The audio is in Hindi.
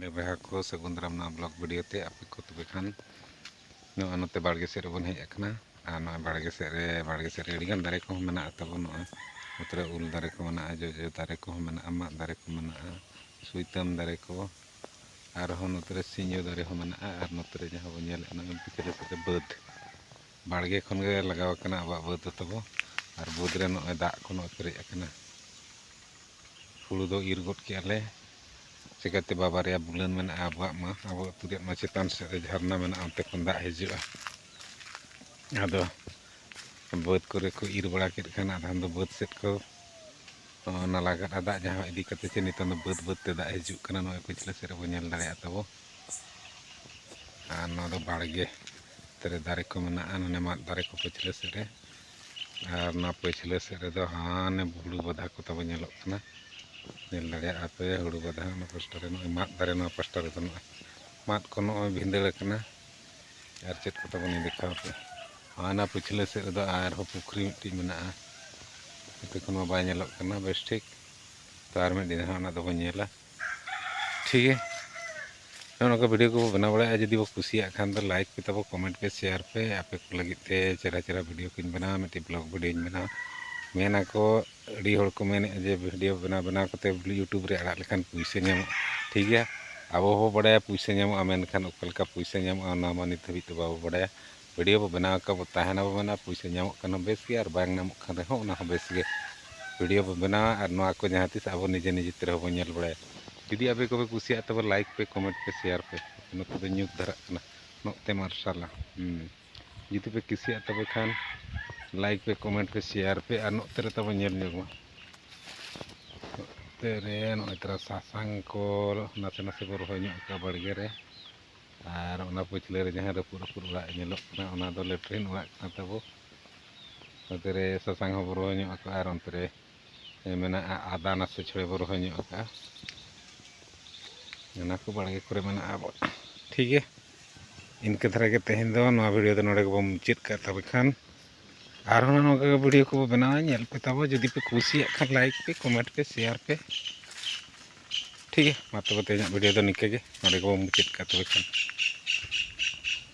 बहा को सगुन दाराम ना ब्लॉग वीडियो ते आपे को तबे खान नो नोते बाड़गे सेट बन हेज अकना आ नो बाड़गे सेट रे अड़ीगान दारे को मेना तबो नो उतरे उल दारे को मेना जो दारे को मेना माद दारे को मेना सुइतम दारे को आर हो नोतरे सिंजो दारे हो मेना आर नोतरे जहां बन नेल ना पिछले से बाद बाड़गे खन गे लगाव कना आबा बाद तबो आर बाद रे नो दाग को नो पेरेज अकना हुड़ू दो इर गद के आले चिकाते बाबारिया बुलन में अब तुरे चेतान से झरना में अंते खन दा हजुआ आदो बाद करे को इर बड़ा के आधान दो बाद सेट को नाला दा जहाँ इदी करते चे नित बाद बाद ते दा हजुना नो पिछले से बो नेल दाड़े तबो आर दो बाड़गे तेरे दारे को मेना ने माद दारे को पिछले से आर ना पिछले से हाने हुड़ू बधा को तब नेलोग कना नेल दाड़े आपे हुड़ू बधा ना पास्टर नो माद दारे नो पास्टर नो माद को नो भिंदड़ कना आर चेत को तब देखा पे हाना पिछले से आर हो पुखरी मिट्टी मेना इते को बाय नेलोग कना बेस ठीक तो आर में दिन हाना दो नेला ठीक है नोका वीडियो को बना बड़ा जदि वो कुसिया खान दो लाइक पे तब कमेंट पे शेयर पे आपे को लगी ते चेहरा चेहरा वीडियो को बना मिट्टी ब्लॉग वीडियो बना मेना को अड़ी हड़ को मेने जे वीडियो बना बना करते यूट्यूब रे आड़ा लेखान पैसा नाम ठीक है अब हो बड़ा पैसा नाम मेनखान ओकलका पैसा नाम ना नित हाबी तो बाबो बड़ा वीडियो बो बना का बो ताहना बो बना पैसा नाम बेस के और बांग नाम खान रहे हो बेस के वीडियो बो बना और नोआ को जहाँ तीस अब निजे निजे तरह बो नेल बड़ा जुदी आपे को कुसिया तब लाइक पे कमेंट पे शेयर पे नोते दो न्यूज धरा नोते मार्शल जुदी पे कुसिया तब खान लाइक पे कमेंट पे शेयर पे और नोते तब नेल न्यूमा तेरे नो तरह सासांग को नासे नासे को रोह का बाड़गे रे और ओना पिछले रे जहाँ रपुर रपुर उड़ा नेलोग कना ओना दो लेट्रिन उड़ा कना तबो तेरे सासांग हो रोह का और अंतरे मेना आदा नासे छड़े बो रोह का ओना को बाड़गे करे मेना अब ठीक है इनके तरह के तेहन दो नोआ वीडियो दो नोडे को मुचाद का तब खान और नोका वीडियो को बनावा नेल पे तब जुदी पे कुसिया खान लाइक पे कमेंट पे शेयर पे ठीक है मा तब तेज वीडियो दो निके गे नोडे को मुचाद का तब खान।